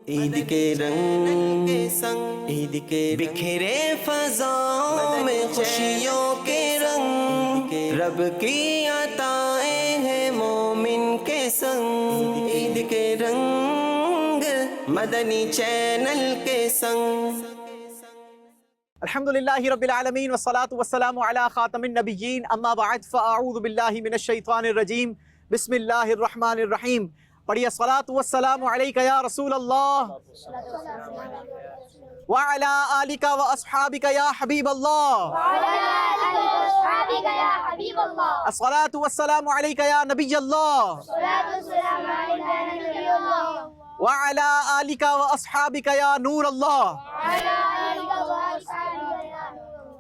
عید کے رنگ کے سنگ، عید کے بکھرے فضاؤں میں خوشیوں کے رنگ، رب کی عطائیں ہیں مومن کے سنگ، عید کے رنگ مدنی چینل کے سنگ۔ الحمدللہ رب العالمین والصلاة والسلام علی خاتم النبیین، اما بعد فاعوذ باللہ من الشیطان الرجیم، بسم اللہ الرحمن الرحیم۔ پڑھیے الصلاة والسلام علیک یا رسول اللہ وعلی آلک و اصحابک یا حبیب اللہ، الصلاة والسلام علیک یا نبی اللہ وعلی آلک و اصحابک یا نور اللہ۔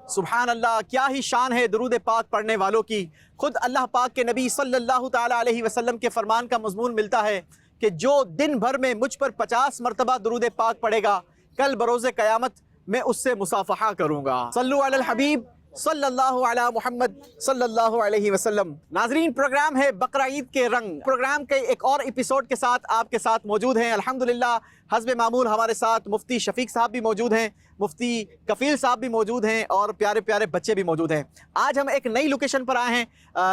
سبحان اللہ، کیا ہی شان ہے درود پاک پڑھنے والوں کی۔ خود اللہ پاک کے نبی صلی اللہ تعالیٰ علیہ وسلم کے فرمان کا مضمون ملتا ہے کہ جو دن بھر میں مجھ پر 50 مرتبہ درود پاک پڑھے گا، کل بروز قیامت میں اس سے مصافحہ کروں گا۔ صلو علی الحبیب صلی اللہ علی محمد صلی اللہ علیہ وسلم۔ ناظرین، پروگرام ہے بقرہ عید کے رنگ۔ پروگرام کے ایک اور ایپیسوڈ کے ساتھ آپ کے ساتھ موجود ہیں الحمدللہ حسب معمول ہمارے ساتھ مفتی شفیق صاحب بھی موجود ہیں، مفتی کفیل صاحب بھی موجود ہیں، اور پیارے پیارے بچے بھی موجود ہیں۔ آج ہم ایک نئی لوکیشن پر آئے ہیں،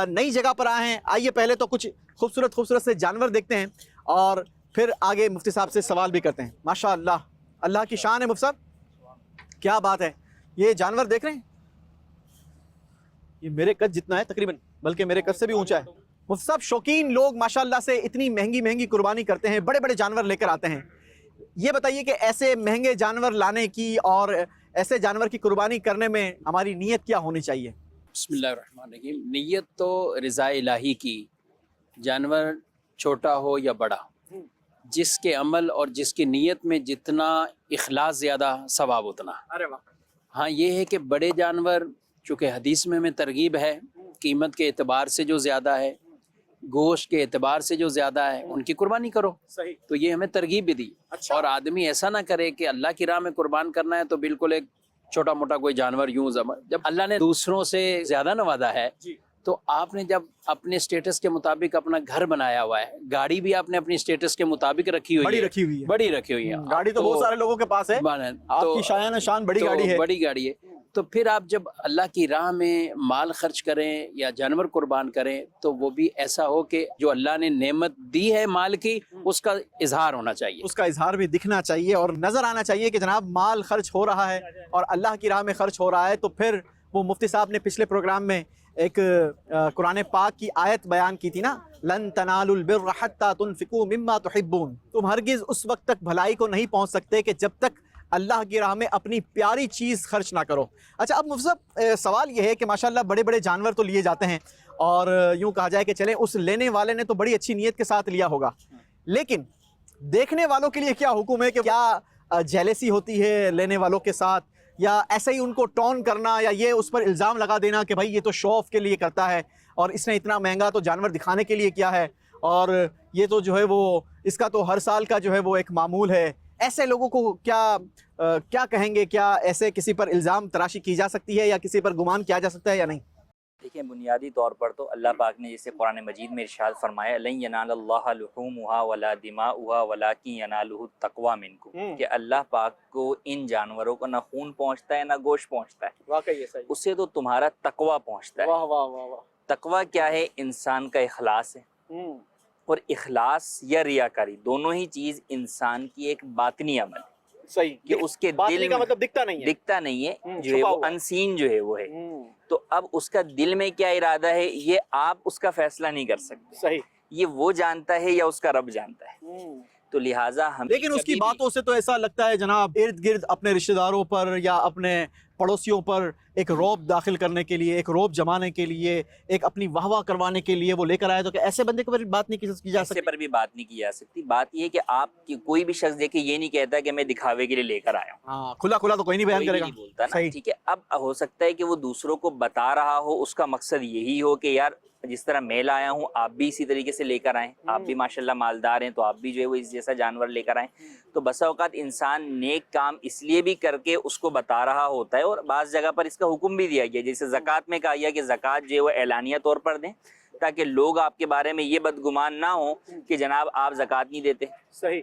نئی جگہ پر آئے ہیں۔ آئیے پہلے تو کچھ خوبصورت سے جانور دیکھتے ہیں اور پھر آگے مفتی صاحب سے سوال بھی کرتے ہیں۔ ماشاءاللہ، اللہ کی شان ہے مفتی صاحب، کیا بات ہے۔ یہ جانور دیکھ رہے ہیں، یہ میرے قد جتنا ہے تقریباً، بلکہ میرے قد سے بھی اونچا ہے۔ مفتی صاحب، شوقین لوگ ماشاءاللہ سے اتنی مہنگی قربانی کرتے ہیں، بڑے بڑے جانور لے کر آتے ہیں۔ یہ بتائیے کہ ایسے مہنگے جانور لانے کی اور ایسے جانور کی قربانی کرنے میں ہماری نیت کیا ہونی چاہیے؟ بسم اللہ الرحمن الرحیم۔ نیت تو رضا الہی کی، جانور چھوٹا ہو یا بڑا، جس کے عمل اور جس کی نیت میں جتنا اخلاص زیادہ ثواب اتنا۔ ارے واہ۔ ہاں، یہ ہے کہ بڑے جانور چونکہ حدیث میں ہمیں ترغیب ہے، قیمت کے اعتبار سے جو زیادہ ہے، گوشت کے اعتبار سے جو زیادہ ہے، ان کی قربانی کرو۔ صحیح۔ تو یہ ہمیں ترغیب بھی دی۔ اچھا۔ اور آدمی ایسا نہ کرے کہ اللہ کی راہ میں قربان کرنا ہے تو بالکل ایک چھوٹا موٹا کوئی جانور یوں جب اللہ نے دوسروں سے زیادہ نوازا ہے جی۔ تو آپ نے جب اپنے سٹیٹس کے مطابق اپنا گھر بنایا ہوا ہے، گاڑی بھی آپ نے اپنی سٹیٹس کے مطابق رکھی ہوئی ہے، بڑی رکھی ہوئی ہے۔ گاڑی تو بہت سارے لوگوں کے پاس ہے، آپ کی شایان شان بڑی گاڑی ہے۔ بڑی گاڑی ہے۔ تو پھر آپ جب اللہ کی راہ میں مال خرچ کریں یا جانور قربان کریں تو وہ بھی ایسا ہو کہ جو اللہ نے نعمت دی ہے مال کی، اس کا اظہار ہونا چاہیے، اس کا اظہار بھی دکھنا چاہیے اور نظر آنا چاہیے کہ جناب مال خرچ ہو رہا ہے اور اللہ کی راہ میں خرچ ہو رہا ہے۔ تو پھر وہ مفتی صاحب نے پچھلے پروگرام میں ایک قرآن پاک کی آیت بیان کی تھی نا، لن تنالوا البر حتى تنفقوا مما تحبون، تم ہرگز اس وقت تک بھلائی کو نہیں پہنچ سکتے کہ جب تک اللہ کی راہ میں اپنی پیاری چیز خرچ نہ کرو۔ اچھا، اب مفتی صاحب سوال یہ ہے کہ ماشاءاللہ بڑے بڑے جانور تو لیے جاتے ہیں اور یوں کہا جائے کہ چلیں اس لینے والے نے تو بڑی اچھی نیت کے ساتھ لیا ہوگا، لیکن دیکھنے والوں کے لیے کیا حکم ہے کہ کیا جیلسی ہوتی ہے لینے والوں کے ساتھ، یا ایسے ہی ان کو ٹون کرنا، یا یہ اس پر الزام لگا دینا کہ بھائی یہ تو شو آف کے لیے کرتا ہے اور اس نے اتنا مہنگا تو جانور دکھانے کے لیے کیا ہے، اور یہ تو جو ہے وہ اس کا تو ہر سال کا جو ہے وہ ایک معمول ہے۔ ایسے لوگوں کو کیا کہیں گے؟ کیا ایسے کسی پر الزام تراشی کی جا سکتی ہے یا کسی پر گمان کیا جا سکتا ہے یا نہیں؟ دیکھیں، بنیادی طور پر تو اللہ پاک نے جیسے قرآن مجید میں ارشاد فرمایا لن ینال اللہ لحومها ولا دماؤها ولکن ینالہ التقوی منکم، کہ اللہ پاک کو ان جانوروں کو نہ خون پہنچتا ہے نہ گوشت پہنچتا ہے، واقعی یہ صحیح۔ اسے تو تمہارا تقوی پہنچتا ہے۔ واہ واہ واہ واہ۔ تقوی کیا ہے؟ انسان کا اخلاص ہے، اور اخلاص یا ریاکاری دونوں ہی چیز انسان کی ایک باطنی عمل ہے، صحیح، کہ اس کے باطنی دل کا میں مطلب دکھتا نہیں ہے، دکھتا نہیں ہے، جو ہے چھپا وہ ہوا ہے۔ انسین جو ہے وہ ہے۔ تو اب اس کا دل میں کیا ارادہ ہے یہ آپ اس کا فیصلہ نہیں کر سکتے، صحیح، یہ وہ جانتا ہے یا اس کا رب جانتا ہے۔ تو لہٰذا ہم لیکن اس کی باتوں سے تو ایسا لگتا ہے جناب ارد گرد اپنے رشتہ داروں پر یا اپنے پڑوسیوں پر ایک رعب داخل کرنے کے لیے، ایک رعب جمانے کے لیے، ایک اپنی واہ واہ کروانے کے لیے وہ لے کر آئے، تو کہ ایسے بندے کے پر بات نہیں کی جا ایسے سکتی؟ پر بھی بات نہیں کی جا سکتی۔ بات یہ ہے کہ آپ کی کوئی بھی شخص دیکھے یہ نہیں کہتا کہ میں دکھاوے کے لیے لے کر آیا ہوں، ہاں، کھلا تو کوئی نہیں بیان کوئی کرے بھی گا، نہیں بولتا نا، صحیح۔ ٹھیک ہے۔ اب ہو سکتا ہے کہ وہ دوسروں کو بتا رہا ہو، اس کا مقصد یہی ہو کہ یار جس طرح میں لایا ہوں آپ بھی اسی طریقے سے لے کر آئیں، آپ بھی ماشاءاللہ مالدار ہیں تو آپ بھی جو ہے وہ اس جیسا جانور لے کر آئیں۔ تو بسا اوقات انسان نیک کام اس لیے بھی کر کے اس کو بتا رہا ہوتا ہے، اور بعض جگہ پر اس کا حکم بھی دیا گیا، جیسے زکوٰۃ میں کہا گیا کہ زکوٰۃ جو ہے وہ اعلانیہ طور پر دیں تاکہ لوگ آپ کے بارے میں یہ بدگمان نہ ہوں کہ جناب آپ زکوٰۃ نہیں دیتے۔ صحیح۔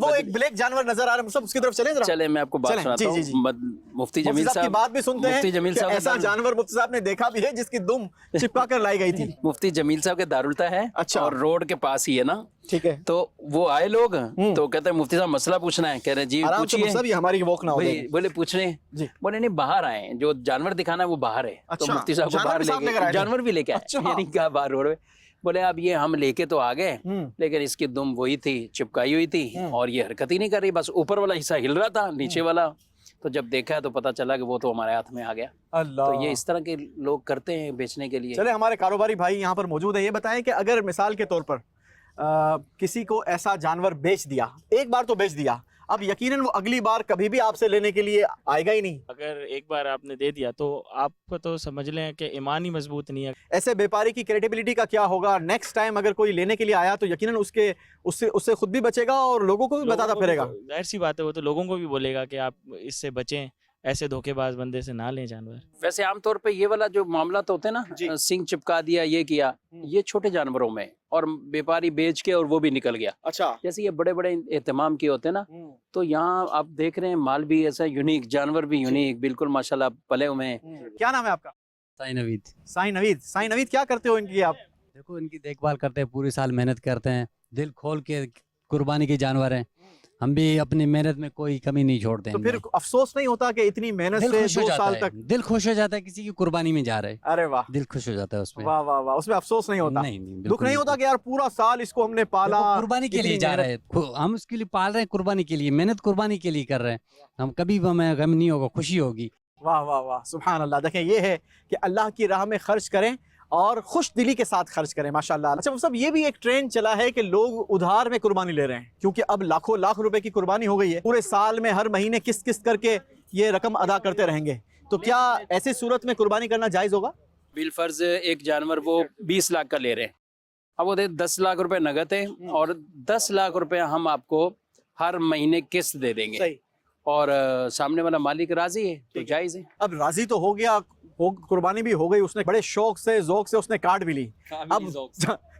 وہ ایک بلیک جانور نظر آ رہا ہے مصعب, اس کی طرف چلیں ذرا. چلے میں آپ کو بات چلیں, سناتا جی جی جی. ہوں. مفتی مفتی جمیل صاحب کی صاحب بات بھی سنتے ہیں مفتی جمیل کہ صاحب ایسا جانور مفتی صاحب نے دیکھا بھی ہے جس کی دم چپکا کر لائی گئی تھی. مفتی جمیل صاحب کے دارالتا ہے اچھا. اور روڈ کے پاس ہی ہے نا. ٹھیک ہے, تو وہ آئے لوگ تو کہتے ہیں مفتی صاحب مسئلہ پوچھنا ہے. کہہ رہے جی آرام سے پوچھیے. مصعب, یہ ہماری واک نہ ہو جائے. بولے پوچھ رہے جی. بولے نہیں باہر آئے, جو جانور دکھانا ہے وہ باہر ہے. تو اچھا, مفتی صاحب کو جانور باہر بھی ساتھ لے کر لے آئے کے تھے؟ جانور بھی لے کے آئے. اچھا. یعنی کہا باہر روڈ پہ. بولے اب یہ ہم لے کے تو آ گئے لیکن اس کی دم وہی تھی, چپکائی ہوئی تھی اور یہ حرکت ہی نہیں کر رہی, بس اوپر والا حصہ ہل رہا تھا, نیچے والا تو جب دیکھا تو پتا چلا کہ وہ تو ہمارے ہاتھ میں آ گیا. اللہ, تو یہ اس طرح کے لوگ کرتے ہیں بیچنے کے لیے. چلے ہمارے کاروباری بھائی یہاں پر موجود ہیں, یہ بتائیں کہ اگر مثال کے طور پر کسی کو ایسا جانور بیچ دیا, ایک بار تو بیچ دیا, اب یقیناً وہ اگلی بار کبھی بھی آپ سے لینے کے لیے آئے گا ہی نہیں. اگر ایک بار آپ نے دے دیا تو آپ کو تو سمجھ لیں کہ ایمان ہی مضبوط نہیں ہے. ایسے بیپاری کی کریڈیبلٹی کا کیا ہوگا؟ نیکسٹ ٹائم اگر کوئی لینے کے لیے آیا تو یقیناً اس سے خود بھی بچے گا اور لوگوں کو بھی بتاتا پھرے گا. ظاہر سی بات ہے, وہ تو لوگوں کو بھی بولے گا کہ آپ اس سے بچیں, ایسے دھوکے باز بندے سے نہ لیں جانور. ویسے عام طور پہ یہ والا جو معاملات ہوتے ہیں نا, سنگ چپکا دیا, یہ کیا, یہ چھوٹے جانوروں میں, اور بیپاری بیچ کے اور وہ بھی نکل گیا. اچھا, جیسے یہ بڑے بڑے اہتمام کے ہوتے ہیں نا, تو یہاں آپ دیکھ رہے ہیں مال بھی ایسا یونیک, جانور بھی یونیک, بالکل ماشاءاللہ پلے ہوئے ہیں. کیا نام ہے آپ کا؟ سائیں نوید. سائیں نوید. سائیں نوید, کیا کرتے ہو ان کی آپ؟ دیکھو ان کی دیکھ بھال کرتے ہیں, پوری سال محنت کرتے ہیں, دل کھول کے قربانی کے جانور ہیں. ہم بھی اپنی محنت میں کوئی کمی نہیں چھوڑتے ہیں. تو پھر افسوس نہیں ہوتا کہ اتنی محنت سے 2 سال تک دل خوش ہو جاتا ہے کسی کی قربانی میں جا رہے. ارے واہ, دل خوش ہو جاتا ہے اس میں. واہ واہ واہ, اس میں افسوس نہیں ہوتا, نہیں, دکھ نہیں ہوتا کہ یار پورا سال اس کو ہم نے پالا, قربانی کے لیے جا رہے ہیں, ہم اس کے لیے پال رہے ہیں, قربانی کے لیے, محنت قربانی کے لیے کر رہے ہیں. ہم کبھی بھی ہمیں غم نہیں ہوگا, خوشی ہوگی. واہ واہ واہ, سبحان اللہ. دیکھیں یہ ہے کہ اللہ کی راہ میں خرچ کریں اور خوش دلی کے ساتھ خرچ کریں, ماشاءاللہ. اچھا صاحب, یہ بھی ایک ٹرینڈ چلا ہے کہ لوگ ادھار میں قربانی لے رہے ہیں, کیونکہ اب لاکھوں لاکھ روپے کی قربانی ہو گئی ہے, پورے سال میں ہر مہینے قسط کر کے یہ رقم ادا کرتے رہیں گے. تو کیا ایسی صورت میں قربانی کرنا جائز ہوگا؟ بالفرض ایک جانور وہ 20 لاکھ کا لے رہے ہیں, اب وہ 10 لاکھ روپے نگد ہے اور 10 لاکھ روپے ہم آپ کو ہر مہینے قسط دے دیں گے, اور سامنے والا مالک راضی ہے تو جائز ہے. اب راضی تو ہو گیا, قربانی بھی ہو گئی, اس نے بڑے شوق سے ذوق سے اس نے کاٹ بھی لی, اب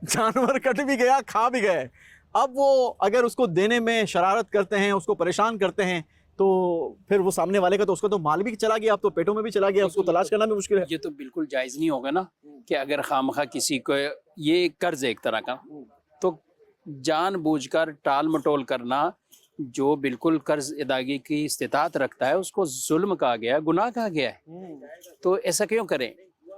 جانور کٹ بھی گیا, کھا بھی گئے. اب وہ اگر اس کو دینے میں شرارت کرتے ہیں, اس کو پریشان کرتے ہیں, تو پھر وہ سامنے والے کا تو اس کا تو مال بھی چلا گیا, اب تو پیٹوں میں بھی چلا گیا, اس کو تلاش کرنا بھی مشکل ہے. یہ تو بالکل جائز نہیں ہوگا نا کہ اگر خامخواہ کسی کو, یہ قرض ایک طرح کا, تو جان بوجھ کر ٹال مٹول کرنا, جو بالکل قرض ادائیگی کی استطاعت رکھتا ہے اس کو ظلم کہا گیا ہے, گناہ کہا گیا ہے. تو ایسا کیوں کریں؟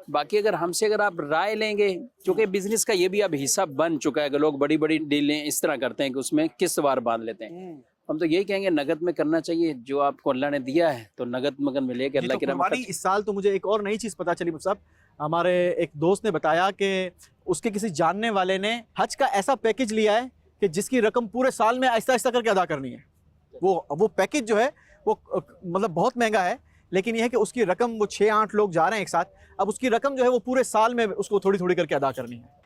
باقی اگر ہم سے اگر آپ رائے لیں گے, چونکہ بزنس کا یہ بھی اب حصہ بن چکا ہے کہ لوگ بڑی بڑی ڈیلیں اس طرح کرتے ہیں کہ اس میں قسط وار باندھ لیتے ہیں. ہم تو یہی کہیں گے نگد میں کرنا چاہیے, جو آپ کو اللہ نے دیا ہے تو نگد مگن میں لے کے اللہ کی راہ میں. اس سال تو مجھے ایک اور نئی چیز پتا چلی صاحب, ہمارے ایک دوست نے بتایا کہ اس کے کسی جاننے والے نے حج کا ایسا پیکج لیا ہے کہ جس کی رقم پورے سال میں آہستہ آہستہ کر کے ادا کرنی ہے. وہ پیکج جو ہے وہ مطلب بہت مہنگا ہے, لیکن یہ ہے کہ اس کی رقم, وہ 6-8 لوگ جا رہے ہیں ایک ساتھ, اب اس کی رقم جو ہے وہ پورے سال میں اس کو تھوڑی تھوڑی کر کے ادا کرنی ہے.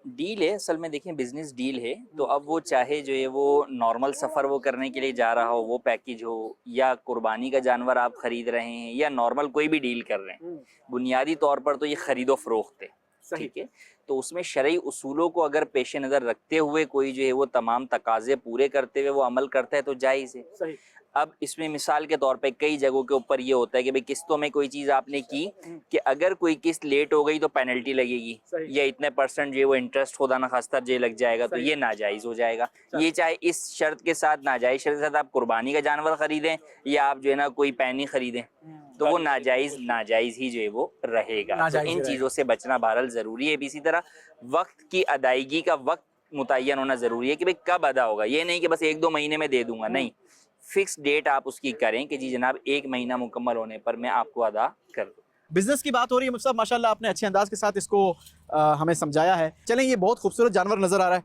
ڈیل ہے اصل میں, دیکھیں بزنس ڈیل ہے, تو اب وہ چاہے جو ہے وہ نارمل سفر وہ کرنے کے لیے جا رہا ہو, وہ پیکج ہو, یا قربانی کا جانور آپ خرید رہے ہیں, یا نارمل کوئی بھی ڈیل کر رہے ہیں, بنیادی طور پر تو یہ خرید و فروخت ہے. ٹھیک ہے, تو اس میں شرعی اصولوں کو اگر پیش نظر رکھتے ہوئے کوئی جو ہے وہ تمام تقاضے پورے کرتے ہوئے وہ عمل کرتا ہے تو جائز ہے. اب اس میں مثال کے طور پہ کئی جگہوں کے اوپر یہ ہوتا ہے کہ بھئی قسطوں میں کوئی چیز آپ نے کی کہ اگر کوئی قسط لیٹ ہو گئی تو پینلٹی لگے گی, یا اتنے % جو ہے وہ انٹرسٹ خدا نخواستہ جو لگ جائے گا, تو یہ ناجائز ہو جائے گا. یہ چاہے اس شرط کے ساتھ, ناجائز شرط کے ساتھ آپ قربانی کا جانور خریدیں یا آپ جو ہے نا کوئی پینی خریدیں, تو وہ ناجائز ہی جو ہے وہ رہے گا. تو ان چیزوں سے بچنا بہرحال ضروری ہے. اسی طرح وقت کی ادائیگی کا وقت متعین ہونا ضروری ہے کہ بھئی کب ادا ہوگا, یہ نہیں کہ بس 1-2 مہینے میں دے دوں گا, نہیں, فکس ڈیٹ آپ اس کی کریں کہ جی جناب 1 مہینہ مکمل ہونے پر میں آپ کو ادا کر دوں. بزنس کی بات ہو رہی ہے صاحب, ماشاءاللہ آپ نے اچھے انداز کے ساتھ اس کو ہمیں سمجھایا ہے. چلیں, یہ بہت خوبصورت جانور نظر آ رہا ہے,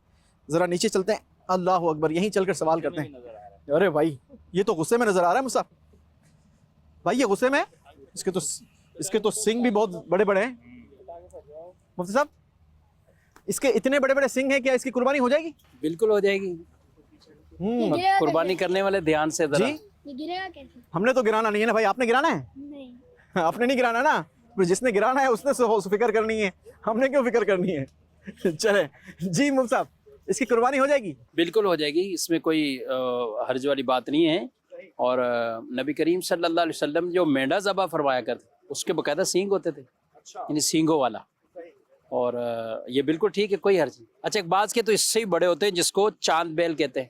ذرا نیچے چلتے ہیں. اللہ اکبر, یہیں چل کر سوال کرتے ہیں. ارے بھائی, یہ تو غصے میں نظر آ رہا ہے مصعب بھائی, یہ غصے میں, اس کے تو سنگ بھی بہت بڑے بڑے ہیں. مفتی صاحب, اس کے اتنے بڑے بڑے سنگ ہیں, کیا اس کی قربانی ہو جائے گی؟ بالکل ہو جائے گی. قربانی کرنے والے دھیان سے ذرا. جی, ہم نے تو گرانا نہیں ہے نا بھائی, آپ نے گرانا ہے؟ نہیں, آپ نے نہیں گرانا نا, جس نے گرانا ہے اس نے فکر کرنی ہے, ہم نے کیوں فکر کرنی ہے. چلیں جی مفتی صاحب, اس کی قربانی ہو جائے گی؟ بالکل ہو جائے گی, اس میں کوئی حرج والی بات نہیں ہے. اور نبی کریم صلی اللہ علیہ وسلم جو مینڈا ذبح فرمایا کرتے اس کے باقاعدہ سینگ ہوتے تھے, یعنی سینگوں والا. اور یہ بالکل ٹھیک ہے, کوئی حرج نہیں. اچھا ایک بات کے تو اس سے ہی بڑے ہوتے ہیں جس کو چاند بیل کہتے ہیں,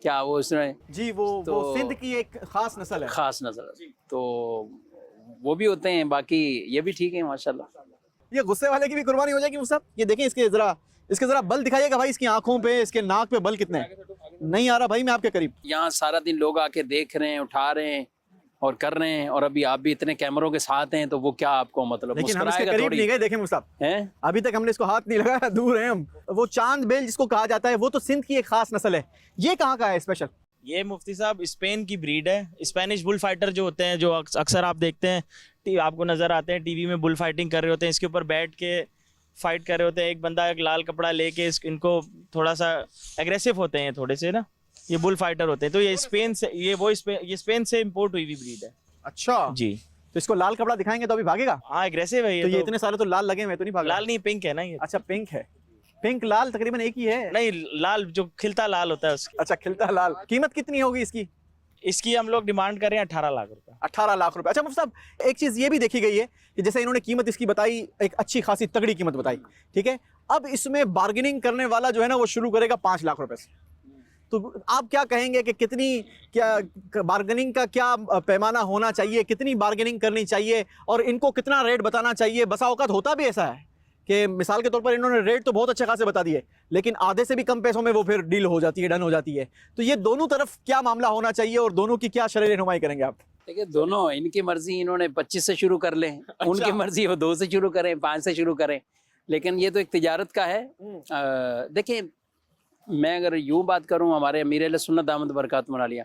کیا وہ اس میں جی وہ سندھ کی ایک خاص نسل ہے, خاص نظر, تو وہ بھی ہوتے ہیں. باقی یہ بھی ٹھیک ہے ماشاءاللہ. یہ غصے والے کی بھی قربانی ہو جائے گی مفتی صاحب؟ یہ دیکھیں اس کے ذرا بل دکھائیے گا بھائی, اس کی آنکھوں پہ, اس کے ناک پہ بل کتنے ہیں؟ نہیں آ رہا بھائی میں آپ کے قریب. یہاں سارا دن لوگ آ کے دیکھ رہے ہیں, اٹھا رہے ہیں اور کر رہے ہیں, اور ابھی آپ بھی اتنے کیمروں کے ساتھ ہیں, تو وہ کیا آپ کو مطلب لیکن ہم اس کے مسکرائے گا قریب تھوڑی نہیں گئے. دیکھیں مفتی صاحب ہیں. ابھی تک ہم نے اس کو ہاتھ نہیں لگایا, دور ہیں ہم. وہ چاند بیل جس کو کہا جاتا ہے وہ تو سندھ کی ایک خاص نسل ہے, یہ کہاں کا ہے اسپیشل؟ یہ مفتی صاحب اسپین کی بریڈ ہے. اسپینش بل فائٹر جو ہوتے ہیں, جو اکثر آپ دیکھتے ہیں, آپ کو نظر آتے ہیں ٹی وی میں, بل فائٹنگ کر رہے ہوتے ہیں, اس کے اوپر بیٹھ کے فائٹ کر رہے ہوتے ہیں. ایک بندہ ایک لال کپڑا لے کے ان کو تھوڑا سا ایگریسو ہوتے ہیں تھوڑے سے نا, یہ بل فائٹر ہوتے ہیں. تو یہ اسپین سے, یہ اسپین سے امپورٹ ہوئی ہوئی بریڈ ہے. اچھا جی, تو اس کو لال کپڑا دکھائیں گے تو ابھی بھاگے گا؟ ہاں ایگریسو ہے. تو یہ اتنے سارے تو لال لگے ہوئے, تو نہیں بھاگا؟ لال نہیں, پنک ہے نا یہ. اچھا پنک ہے, پنک لال تقریباً ایک ہی ہے. نہیں, لال جو کھلتا لال ہوتا ہے اس کی. اچھا کھلتا لال. قیمت کتنی ہوگی اس کی؟ اس کی ہم لوگ ڈیمانڈ کر رہے ہیں 18 لاکھ روپے. 18 لاکھ روپے. اچھا مفتی صاحب ایک چیز یہ بھی دیکھی گئی ہے کہ جیسے انہوں نے قیمت اس کی بتائی, ایک اچھی خاصی تگڑی قیمت بتائی, ٹھیک ہے, اب اس میں بارگیننگ کرنے والا جو ہے نا وہ شروع کرے گا 5 لاکھ روپے سے. تو آپ کیا کہیں گے کہ کتنی, کیا بارگیننگ کا کیا پیمانہ ہونا چاہیے, کتنی بارگیننگ کرنی چاہیے, اور ان کو کتنا ریٹ بتانا چاہیے؟ بسا اوقات ہوتا بھی ایسا ہے کہ مثال کے طور پر انہوں نے ریٹ تو بہت اچھے خاصے بتا دیے, لیکن آدھے سے بھی کم پیسوں میں وہ پھر ڈیل ہو جاتی ہے, ڈن ہو جاتی ہے. تو یہ دونوں طرف کیا معاملہ ہونا چاہیے, اور دونوں کی کیا شرح رہنمائی کریں گے آپ؟ دیکھیں دونوں, ان کی مرضی انہوں نے 25 سے شروع کر لیں, ان کی مرضی وہ 2 سے شروع کریں, 5 سے شروع کریں, لیکن یہ تو ایک تجارت کا ہے. دیکھیں میں اگر یوں بات کروں, ہمارے امیر اہل سنت دامت برکاتہ عالیہ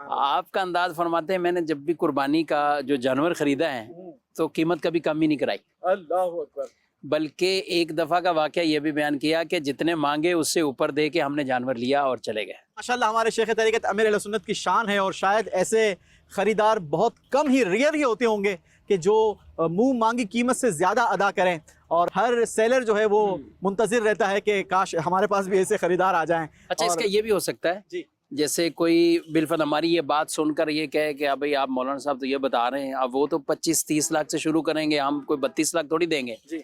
آپ کا انداز فرماتے ہیں, میں نے جب بھی قربانی کا جو جانور خریدا ہے تو قیمت کبھی کم ہی نہیں کرائی. اللہ اکبر. بلکہ ایک دفعہ کا واقعہ یہ بھی بیان کیا کہ جتنے مانگے اس سے اوپر دے کے ہم نے جانور لیا اور چلے گئے. ماشاءاللہ ہمارے شیخ طریقت امیر اہل سنت کی شان ہے, اور شاید ایسے خریدار بہت کم ہی, ریئر ہی ہوتے ہوں گے کہ جو منہ مانگی قیمت سے زیادہ ادا کریں, اور ہر سیلر جو ہے وہ منتظر رہتا ہے کہ کاش ہمارے پاس بھی ایسے خریدار آ جائیں. اچھا اس کا یہ بھی ہو سکتا ہے جی, جیسے کوئی بالفرض ہماری یہ بات سن کر یہ کہے کہ بھائی آپ مولانا صاحب تو یہ بتا رہے ہیں, اب وہ تو 25-30 لاکھ سے شروع کریں گے, ہم کوئی 32 لاکھ تھوڑی دیں گے. جی,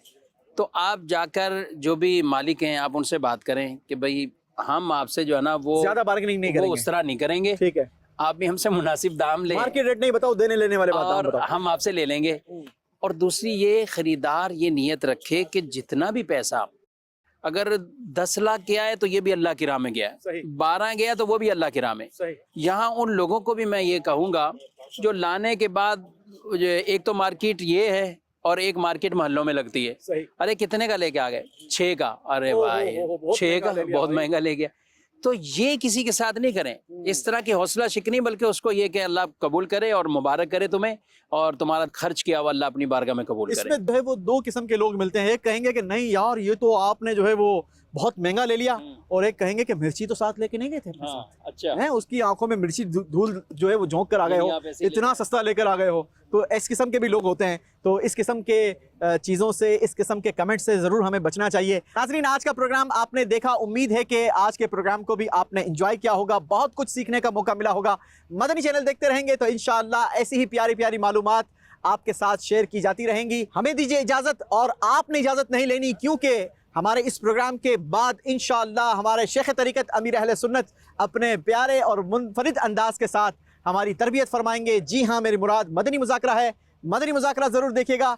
تو آپ جا کر جو بھی مالک ہیں آپ ان سے بات کریں کہ بھائی ہم آپ سے جو ہے نا وہ زیادہ بارگننگ نہیں کریں وہ گے, اس طرح نہیں کریں گے, ٹھیک ہے, آپ بھی ہم سے مناسب دام لیں, مارکیٹ ریٹ نہیں بتاؤ, دینے لینے والے بات اور بتاؤ. ہم آپ سے لے لیں گے. اور دوسری یہ خریدار یہ نیت رکھے کہ جتنا بھی پیسہ اگر 10 لاکھ گیا ہے تو یہ بھی اللہ کی راہ میں گیا ہے, 12 گیا تو وہ بھی اللہ کی راہ میں. یہاں ان لوگوں کو بھی میں یہ کہوں گا جو لانے کے بعد, ایک تو مارکیٹ یہ ہے اور ایک مارکیٹ محلوں میں لگتی ہے, ارے کتنے کا لے کے آ گئے, 6 کا, ارے بھائی 6 کا, بہت مہنگا لے گیا. تو یہ کسی کے ساتھ نہیں کریں اس طرح کی حوصلہ شکنی, بلکہ اس کو یہ کہ اللہ قبول کرے اور مبارک کرے تمہیں, اور تمہارا خرچ کیا ہوا اللہ اپنی بارگاہ میں قبول کرے. اس میں جو ہے وہ 2 قسم کے لوگ ملتے ہیں, ایک کہیں گے کہ نہیں یار یہ تو آپ نے جو ہے وہ بہت مہنگا لے لیا, اور ایک کہیں گے کہ مرچی تو ساتھ لے کے نہیں گئے تھے, اچھا اس کی آنکھوں میں مرچی دھول جو ہے وہ جھونک کر آ گئے ہو, اتنا سستا لے کر آ گئے ہو. تو اس قسم کے بھی لوگ ہوتے ہیں, تو اس قسم کے چیزوں سے, اس قسم کے کمنٹ سے ضرور ہمیں بچنا چاہیے. ناظرین آج کا پروگرام آپ نے دیکھا, امید ہے کہ آج کے پروگرام کو بھی آپ نے انجوائے کیا ہوگا, بہت کچھ سیکھنے کا موقع ملا ہوگا. مدنی چینل دیکھتے رہیں گے تو انشاءاللہ ایسی ہی پیاری پیاری معلومات آپ کے ساتھ شیئر کی جاتی رہیں گی. ہمیں دیجیے اجازت, اور آپ نے اجازت نہیں لینی, کیونکہ ہمارے اس پروگرام کے بعد انشاءاللہ ہمارے شیخ طریقت امیر اہل سنت اپنے پیارے اور منفرد انداز کے ساتھ ہماری تربیت فرمائیں گے. جی ہاں, میری مراد مدنی مذاکرہ ہے, مدنی مذاکرہ ضرور دیکھیے گا.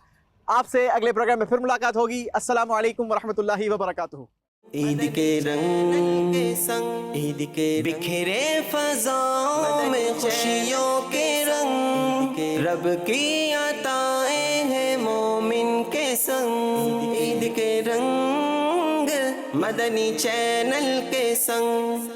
آپ سے اگلے پروگرام میں پھر ملاقات ہوگی. السلام علیکم ورحمۃ اللہ وبرکاتہ. عید کے رنگ کے سنگ, عید کے بکھرے فضاؤں میں خوشیوں کے رنگ, رب کی عطائیں ہیں مومن کے سنگ. عید کے رنگ مدنی چینل کے سنگ.